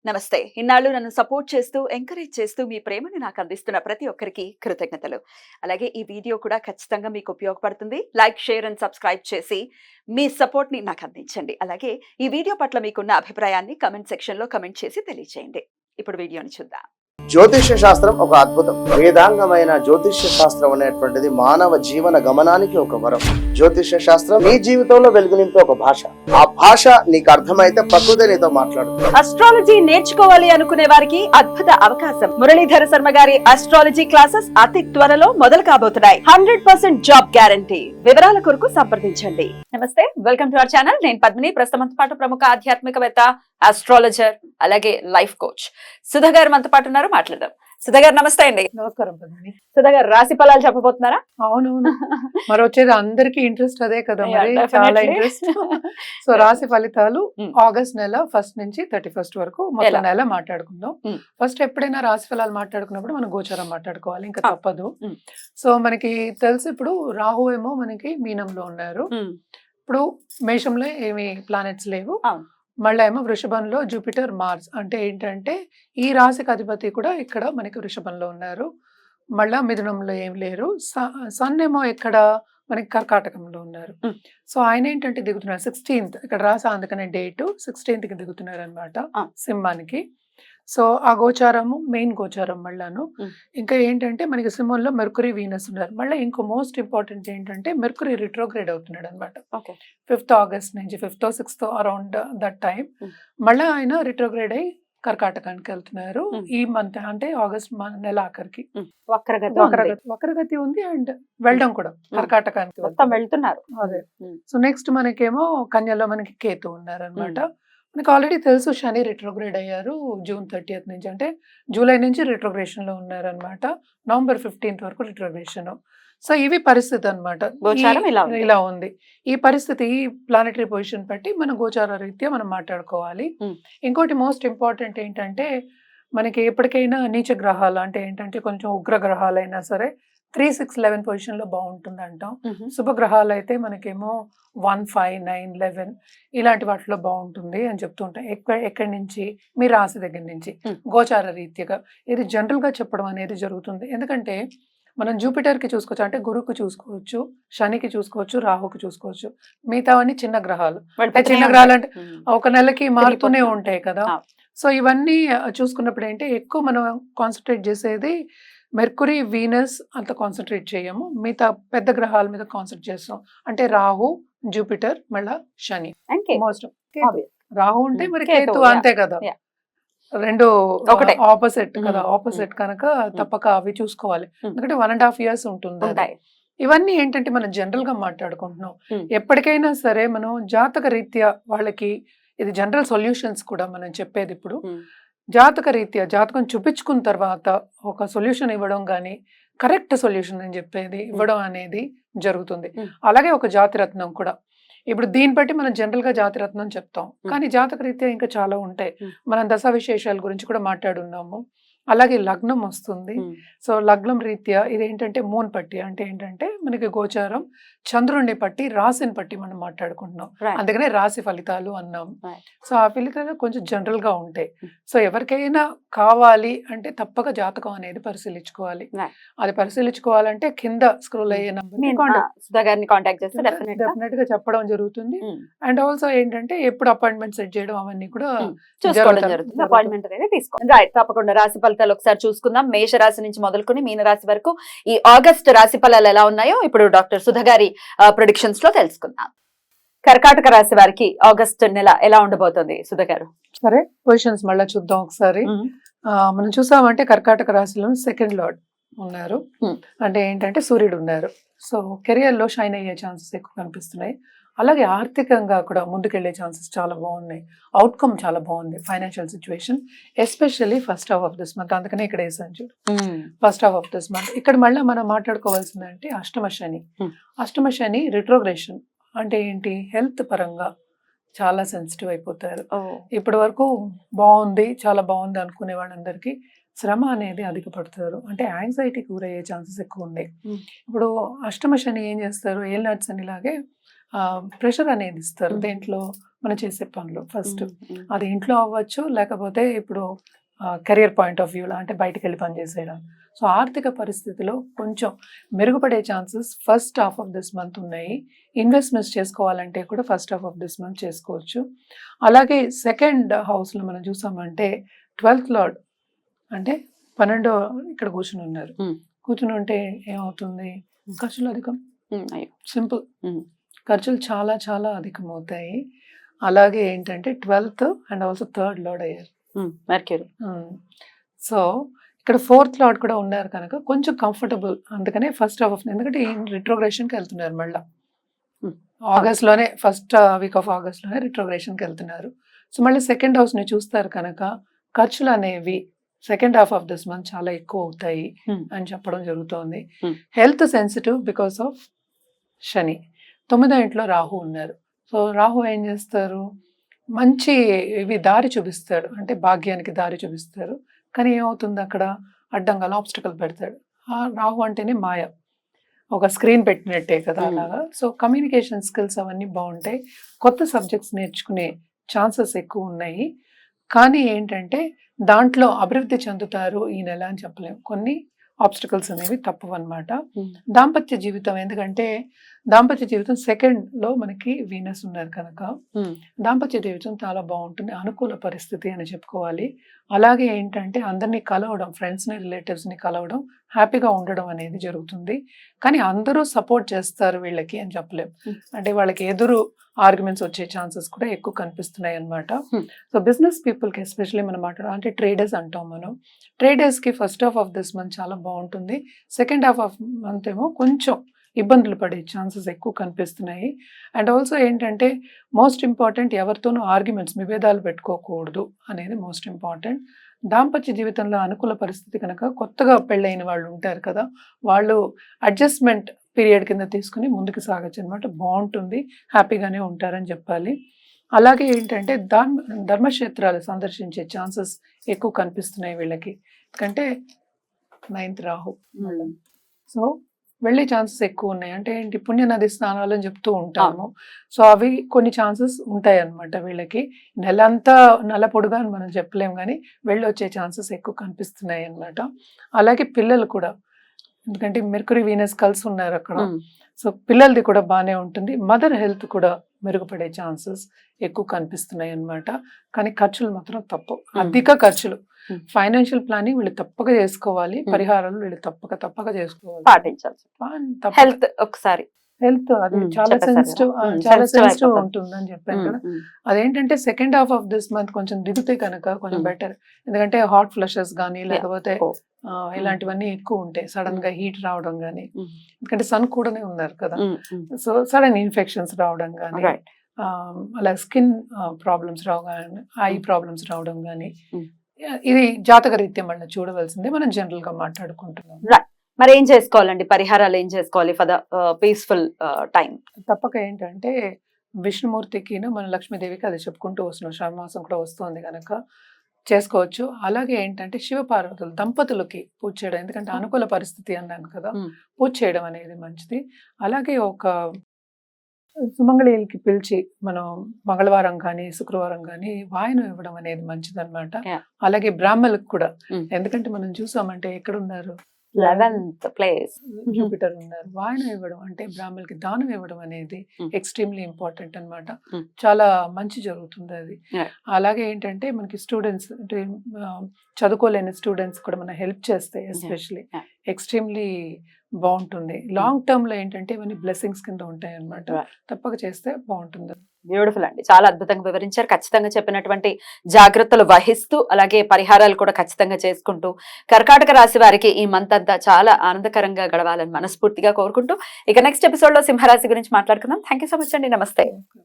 నమస్తే. ఇన్నాళ్ళు నన్ను సపోర్ట్ చేస్తూ, ఎంకరేజ్ చేస్తూ మీ ప్రేమని నాకు అందిస్తున్న ప్రతి ఒక్కరికి కృతజ్ఞతలు. అలాగే ఈ వీడియో కూడా ఖచ్చితంగా మీకు ఉపయోగపడుతుంది. లైక్, షేర్ అండ్ సబ్స్క్రైబ్ చేసి మీ సపోర్ట్‌ని నాకు అందించండి. అలాగే ఈ వీడియో పట్ల మీకున్న అభిప్రాయాన్ని కామెంట్ సెక్షన్‌లో కామెంట్ చేసి తెలియజేయండి. ఇప్పుడు వీడియోని చూద్దాం. జ్యోతిష్య శాస్త్రం ఒక అద్భుతం. వేదాంగమైన జ్యోతిష్య శాస్త్రం అనేటువంటిది మానవ జీవన గమనానికి ఒక వరం. జ్యోతిష్య శాస్త్రం నీ జీవితంలో వెలుగునింపే ఒక భాష. ఆ భాష నీకు అర్థమైతే ప్రకృతి నీతో మాట్లాడుతుంది. అస్ట్రాలజీ నేర్చుకోవాలి అనుకునే వారికి అద్భుత అవకాశం. మురళీధర శర్మ గారి అస్ట్రాలజీ క్లాసెస్ అతి త్వరలో మొదలు కాబోతున్నాయి. 100% జాబ్ గ్యారంటీ. వివరాల కొరకు సంప్రదించండి. నమస్తే, వెల్కమ్ టు అవర్ ఛానల్. నేను పద్మిని. ప్రస్తుతం పాటు ప్రముఖ ఆధ్యాత్మికవేత్త, ఆస్ట్రాలజర్, అలాగే లైఫ్ కోచ్ సుధా గారు మనతో పాటు ఉన్నారు. మాట్లాడదాం. సుధా గారు నమస్తే అండి. నమస్కారం పద్మిని. సుధా గారు రాశి ఫలాలు చెప్పబోతున్నారా? అవునవును, మరి వచ్చేది అందరికి ఇంట్రెస్ట్ అదే కదా, మరి చాలా ఇంట్రెస్ట్. సో రాశి ఫలితాలు ఆగస్ట్ నెల 1 నుంచి 31 వరకు మొత్తం నెల మాట్లాడుకుందాం. ఫస్ట్ ఎప్పుడైనా రాశి ఫలాలు మాట్లాడుకున్నప్పుడు మనం గోచారం మాట్లాడుకోవాలి, ఇంకా తప్పదు. సో మనకి తెలుసు, ఇప్పుడు రాహు ఏమో మనకి మీనంలో ఉన్నారు, ఇప్పుడు మేషంలో ఏమి ప్లానెట్స్ లేవు. మళ్ళీ ఏమో వృషభంలో జూపిటర్, మార్స్. అంటే ఏంటంటే ఈ రాశికి అధిపతి కూడా ఇక్కడ మనకి వృషభంలో ఉన్నారు. మళ్ళా మిథునంలో ఏం లేరు. సన్ ఏమో ఇక్కడ మనకి కర్కాటకంలో ఉన్నారు. సో ఆయన ఏంటంటే దిగుతున్నారు 16th, ఇక్కడ రాసా అందుకనే డేట్ 16th కి దిగుతున్నారు అనమాట సింహానికి. సో ఆ గోచారము మెయిన్ గోచారం మళ్ళాను. ఇంకా ఏంటంటే మనకి సింహంలో మెర్కురీ, వీనస్ ఉన్నారు. మళ్ళీ ఇంకో మోస్ట్ ఇంపార్టెంట్ ఏంటంటే మెర్కురీ రిట్రోగ్రేడ్ అవుతున్నాడు అనమాట 5th ఆగస్ట్ నుంచి, 5th 6th around that time. మళ్ళీ ఆయన రిట్రోగ్రేడ్ అయ్యి కర్కాటకానికి వెళ్తున్నారు ఈ మంత్, అంటే ఆగస్ట్ నెల ఆఖరికి. వక్రగతి ఉంది అండ్ వెళ్ళడం కూడా కర్కాటకానికి వెళ్తున్నారు. అదే. సో నెక్స్ట్ మనకేమో కన్యలో మనకి కేతు ఉన్నారు అనమాట. మనకు ఆల్రెడీ తెలుసు శని రిట్రోగ్రేడ్ అయ్యారు జూన్ 30th నుంచి, అంటే జూలై నుంచి రిట్రోగ్రేషన్ లో ఉన్నారు అనమాట. నవంబర్ 15th వరకు రిట్రోగ్రేషన్. సో ఇవి పరిస్థితి అనమాట, ఇలా ఉంది ఈ పరిస్థితి. ఈ ప్లానెటరీ పొజిషన్ బట్టి మన గోచార రీత్యా మనం మాట్లాడుకోవాలి. ఇంకోటి మోస్ట్ ఇంపార్టెంట్ ఏంటంటే మనకి ఎప్పటికైనా నీచ గ్రహాలు, అంటే ఏంటంటే కొంచెం ఉగ్ర గ్రహాలు అయినా సరే 3, 6, 11 పొజిషన్ లో బాగుంటుంది అంటాం. శుభగ్రహాలు అయితే మనకేమో 1, 5, 9, 11 ఇలాంటి వాటిలో బాగుంటుంది అని చెప్తుంటాం. ఎక్కడి నుంచి, మీ రాశి దగ్గర నుంచి గోచార రీత్యగా ఇది జనరల్ గా చెప్పడం అనేది జరుగుతుంది. ఎందుకంటే మనం జూపిటర్ కి చూసుకోవచ్చు, అంటే గురువుకి చూసుకోవచ్చు, శనికి చూసుకోవచ్చు, రాహుకి చూసుకోవచ్చు. మిగతావన్నీ చిన్న గ్రహాలు. చిన్న గ్రహాలు అంటే ఒక నెలకి మారుతూనే ఉంటాయి కదా. సో ఇవన్నీ చూసుకున్నప్పుడు ఏంటి, ఎక్కువ మనం కాన్సన్ట్రేట్ చేసేది మెర్కురీ, వీనస్ అంత కాన్సన్ట్రేట్ చేయము. మిగతా పెద్ద గ్రహాల మీద కాన్సన్ట్రేట్ చేస్తాం. అంటే రాహు, జూపిటర్, మళ్ళా శని. మోస్ట్ రాహు ఉంటే మరి కేతు, అంతే కదా, రెండు ఆపోజిట్ కదా. ఆపోజిట్ కనుక తప్పక అవి చూసుకోవాలి. ఎందుకంటే 1.5 years ఉంటుంది. ఇవన్నీ ఏంటంటే మనం జనరల్ గా మాట్లాడుకుంటున్నాం. ఎప్పటికైనా సరే మనం జాతక రీత్యా వాళ్ళకి ఇది జనరల్ సొల్యూషన్స్ కూడా మనం చెప్పేది. ఇప్పుడు జాతక రీత్యా జాతకం చూపించుకున్న తర్వాత ఒక సొల్యూషన్ ఇవ్వడం కానీ, కరెక్ట్ సొల్యూషన్ అని చెప్పేది ఇవ్వడం అనేది జరుగుతుంది. అలాగే ఒక జాతిరత్నం కూడా. ఇప్పుడు దీన్ని బట్టి మనం జనరల్ గా జాతిరత్నం చెప్తాం, కానీ జాతక రీత్యా ఇంకా చాలా ఉంటాయి. మనం దశ విశేషాల గురించి కూడా మాట్లాడున్నాము. అలాగే లగ్నం వస్తుంది. సో లగ్నం రీత్యా ఇదేంటంటే మూన్ పట్టి, అంటే ఏంటంటే మనకి గోచారం చంద్రుడిని పట్టి, రాశిని పట్టి మనం మాట్లాడుకుంటున్నాం. అందుకనే రాశి ఫలితాలు అన్నాం. సో ఆ ఫలితాలు కొంచెం జనరల్ గా ఉంటాయి. సో ఎవరికైనా కావాలి అంటే తప్పక జాతకం అనేది పరిశీలించుకోవాలి. అది పరిశీలించుకోవాలంటే కింద స్క్రోల్ అయ్యే డెఫినెట్ గా చెప్పడం జరుగుతుంది. అండ్ ఆల్సో ఏంటంటే ఎప్పుడు అపాయింట్మెంట్ సెట్ చేయడం అవన్నీ కూడా జరుగుతుంది. అపాయింట్మెంట్ అనేది తీసుకోండి. రైట్, తప్పకుండా రాశి ఫలితాలు ఒకసారి చూసుకుందాం. మేష రాశి నుంచి మొదలుకొని మీన రాశి వరకు ఈ ఆగస్ట్ రాశి ఫలాలు ఎలా ఉన్నాయో ఇప్పుడు డాక్టర్ సుధా గారి ప్రెడిక్షన్స్ లో తెలుసుకుందాం. కర్కాటక రాశి వారికి ఆగస్ట్ నెల ఎలా ఉండబోతుంది సుధా గారు? సరే, పొజిషన్స్ మళ్ళీ చూద్దాం ఒకసారి. మనం చూసామంటే కర్కాటక రాశిలో 2nd లార్డ్ ఉన్నారు. అంటే ఏంటంటే సూర్యుడు ఉన్నారు. సో కెరియర్ లో షైన్ అయ్యే ఛాన్సెస్ ఎక్కువ కనిపిస్తున్నాయి. అలాగే ఆర్థికంగా కూడా ముందుకెళ్లే ఛాన్సెస్ చాలా బాగున్నాయి. అవుట్కమ్ చాలా బాగుంది. Financial situation especially first half of this month, అందుకనే ఇక్కడ వేసాను చూడు, first half of this month. ఇక్కడ మళ్ళీ మనం మాట్లాడుకోవాల్సిందంటే అష్టమ శని. అష్టమ శని రిట్రోగ్రేషన్ అంటే ఏంటి, హెల్త్ పరంగా చాలా సెన్సిటివ్ అయిపోతారు. ఇప్పటి వరకు బాగుంది, చాలా బాగుంది అనుకునే వాళ్ళందరికీ శ్రమ అనేది అధికపడతారు. అంటే యాంగ్జైటీకి గురయ్యే ఛాన్సెస్ ఎక్కువ ఉన్నాయి. ఇప్పుడు అష్టమ శని ఏం చేస్తారు, ఏల్ నట్స్ అని లాగే ప్రెషర్ అనేది ఇస్తారు. దేంట్లో మనం చేసే పనులు ఫస్ట్. అది ఇంట్లో అవ్వచ్చు, లేకపోతే ఇప్పుడు కెరియర్ పాయింట్ ఆఫ్ వ్యూలో అంటే బయటికి వెళ్ళి పని చేసేయడం. సో ఆర్థిక పరిస్థితిలో కొంచెం మెరుగుపడే chances first half of this month ఉన్నాయి. ఇన్వెస్ట్మెంట్స్ చేసుకోవాలంటే కూడా first half of this month చేసుకోవచ్చు. అలాగే సెకండ్ హౌస్లో మనం చూసామంటే 12th లార్డ్ అంటే 12 ఇక్కడ కూర్చుని ఉన్నారు. కూర్చుని ఉంటే ఏమవుతుంది, ఖర్చులు అధికం. సింపుల్, ఖర్చులు చాలా చాలా అధికం అవుతాయి. అలాగే ఏంటంటే 12th and also 3rd lord అయ్యారు మెర్క్యూరీ. సో ఇక్కడ 4th లార్డ్ కూడా ఉన్నారు కనుక కొంచెం కంఫర్టబుల్. అందుకనే ఫస్ట్ హాఫ్ ఆఫ్, ఎందుకంటే రిట్రోగ్రేషన్కి వెళ్తున్నారు మళ్ళీ ఆగస్ట్లోనే, ఫస్ట్ వీక్ ఆఫ్ ఆగస్ట్లోనే రిట్రోగ్రేషన్కి వెళ్తున్నారు. సో మళ్ళీ సెకండ్ హౌస్ని చూస్తారు కనుక ఖర్చులు అనేవి second half of this month చాలా ఎక్కువ అవుతాయి అని చెప్పడం జరుగుతోంది. హెల్త్ సెన్సిటివ్ బికాస్ ఆఫ్ శని. 9వ ఇంట్లో రాహు ఉన్నారు. సో రాహు ఏం చేస్తారు, మంచి ఇవి దారి చూపిస్తాడు, అంటే భాగ్యానికి దారి చూపిస్తారు. కానీ ఏమవుతుంది, అక్కడ అడ్డంగా ఆబ్స్టకల్ పెడతాడు. ఆ రాహు అంటేనే మాయ, ఒక స్క్రీన్ పెట్టినట్టే కదా అలాగా. సో కమ్యూనికేషన్ స్కిల్స్ అవన్నీ బాగుంటాయి, కొత్త సబ్జెక్ట్స్ నేర్చుకునే ఛాన్సెస్ ఎక్కువ ఉన్నాయి. కానీ ఏంటంటే దాంట్లో అభివృద్ధి చెందుతారు ఈ నెల అని చెప్పలేము, కొన్ని ఆబ్స్టకల్స్ అనేవి తప్పవు అనమాట. దాంపత్య జీవితం, ఎందుకంటే దాంపత్య జీవితం సెకండ్లో మనకి వీనస్ ఉన్నారు కనుక దాంపత్య జీవితం చాలా బాగుంటుంది, అనుకూల పరిస్థితి అని చెప్పుకోవాలి. అలాగే ఏంటంటే అందరినీ కలవడం, ఫ్రెండ్స్ని రిలేటివ్స్ని కలవడం, హ్యాపీగా ఉండడం అనేది జరుగుతుంది. కానీ అందరూ సపోర్ట్ చేస్తారు వీళ్ళకి అని చెప్పలేం, అంటే వాళ్ళకి ఎదురు ఆర్గ్యుమెంట్స్ వచ్చే ఛాన్సెస్ కూడా ఎక్కువ కనిపిస్తున్నాయి అనమాట. సో బిజినెస్ పీపుల్కి ఎస్పెషల్లీ మనం మాట్లాడాలి అంటే ట్రేడర్స్ అంటాం మనం. ట్రేడర్స్కి first half of this month చాలా బాగుంటుంది, సెకండ్ హాఫ్ ఆఫ్ మంత్ ఏమో కొంచెం ఇబ్బందులు పడే ఛాన్సెస్ ఎక్కువ కనిపిస్తున్నాయి. అండ్ ఆల్సో ఏంటంటే మోస్ట్ ఇంపార్టెంట్, ఎవరితోనూ ఆర్గ్యుమెంట్స్, విభేదాలు పెట్టుకోకూడదు అనేది మోస్ట్ ఇంపార్టెంట్. దాంపత్య జీవితంలో అనుకూల పరిస్థితి కనుక కొత్తగా పెళ్ళైన వాళ్ళు ఉంటారు కదా, వాళ్ళు అడ్జస్ట్మెంట్ పీరియడ్ కింద తీసుకుని ముందుకు సాగచ్చు అనమాట. బాగుంటుంది, హ్యాపీగానే ఉంటారని చెప్పాలి. అలాగే ఏంటంటే ధర్మక్షేత్రాలు సందర్శించే ఛాన్సెస్ ఎక్కువ కనిపిస్తున్నాయి వీళ్ళకి, ఎందుకంటే 9th రాహు. సో వెళ్ళే ఛాన్సెస్ ఎక్కువ ఉన్నాయి. అంటే ఏంటి, పుణ్యనది స్నానాలు అని చెప్తూ ఉంటాము. సో అవి కొన్ని ఛాన్సెస్ ఉంటాయి అన్నమాట వీళ్ళకి. నెలంతా నెల పొడుగా అని మనం చెప్పలేము, కానీ వెళ్ళి వచ్చే ఛాన్సెస్ ఎక్కువ కనిపిస్తున్నాయి అన్నమాట. అలాగే పిల్లలు కూడా, ఎందుకంటే మెర్క్యూరీ వీనస్ కలిసి ఉన్నారు అక్కడ. సో పిల్లలది కూడా బాగానే ఉంటుంది. మదర్ హెల్త్ కూడా మెరుగుపడే ఛాన్సెస్ ఎక్కువ కనిపిస్తున్నాయి అన్నమాట. కానీ ఖర్చులు మాత్రం తప్పు, అధిక ఖర్చులు. ఫైనాన్షియల్ ప్లానింగ్ వీళ్ళు తప్పక చేసుకోవాలి, పరిహారాలు వీళ్ళు తప్పక చేసుకోవాలి, పాటించాలి. హెల్త్ ఒకసారి, హెల్త్ అది చాలా సెన్సిటివ్, చాలా సెన్సిటివ్ ఉంటుందని చెప్పాను కదా. అదేంటంటే second half of this month కొంచెం దిగితే కనుక కొంచెం బెటర్, ఎందుకంటే హాట్ ఫ్లషెస్ కానీ లేకపోతే ఇలాంటివన్నీ ఎక్కువ ఉంటాయి, సడన్ గా హీట్ రావడం కానీ, ఎందుకంటే సన్ కూడానే ఉన్నారు కదా. సో సడన్ ఇన్ఫెక్షన్స్ రావడం కానీ, అలా స్కిన్ ప్రాబ్లమ్స్ రావడం కానీ, ఐ ప్రాబ్లమ్స్ రావడం కానీ, ఇది జాతక రీత్యా మళ్ళీ చూడవలసిందే, మనం జనరల్ గా మాట్లాడుకుంటున్నాం. మరి ఏం చేసుకోవాలండి, పరిహారాలు ఏం చేసుకోవాలి ఫర్ ద పీస్ఫుల్ టైం? తప్పక ఏంటంటే విష్ణుమూర్తికి మన లక్ష్మీదేవికి అది చెప్పుకుంటూ వస్తున్నాం, శ్రావణ కూడా వస్తుంది కనుక చేసుకోవచ్చు. అలాగే ఏంటంటే శివపార్వతులు దంపతులకి పూజ చేయడం, ఎందుకంటే అనుకూల పరిస్థితి అన్నాను కదా, పూజ చేయడం అనేది మంచిది. అలాగే ఒక సుమంగళికి పిలిచి మనం మంగళవారం కానీ శుక్రవారం కానీ వాయనం ఇవ్వడం అనేది మంచిది అనమాట. అలాగే బ్రాహ్మణులకు కూడా, ఎందుకంటే మనం చూసామంటే ఎక్కడున్నారు, 11th ప్లేస్ జూపిటర్ ఉన్నారు. వాయనం ఇవ్వడం అంటే బ్రాహ్మణులకి దానం ఇవ్వడం అనేది ఎక్స్ట్రీమ్లీ ఇంపార్టెంట్ అన్నమాట, చాలా మంచి జరుగుతుంది అది. అలాగే ఏంటంటే మనకి స్టూడెంట్స్ అంటే చదువుకోలేని స్టూడెంట్స్ కూడా మనం హెల్ప్ చేస్తే ఎస్పెషలీ ఎక్స్ట్రీమ్లీ బాగుంటుంది. లాంగ్ టర్మ్ లో ఏంటంటే ఇవన్నీ బ్లెస్సింగ్స్ కింద ఉంటాయి అన్నమాట, తప్పక చేస్తే బాగుంటుంది. బ్యూటిఫుల్ అండి, చాలా అద్భుతంగా వివరించారు. ఖచ్చితంగా చెప్పినటువంటి జాగ్రత్తలు వహిస్తూ అలాగే పరిహారాలు కూడా ఖచ్చితంగా చేసుకుంటూ కర్కాటక రాశి వారికి ఈ మంత్ అంతా చాలా ఆనందకరంగా గడవాలని మనస్ఫూర్తిగా కోరుకుంటూ ఇక నెక్స్ట్ ఎపిసోడ్ లో సింహరాశి గురించి మాట్లాడుకుందాం. థ్యాంక్ యూ సో మచ్ అండి, నమస్తే.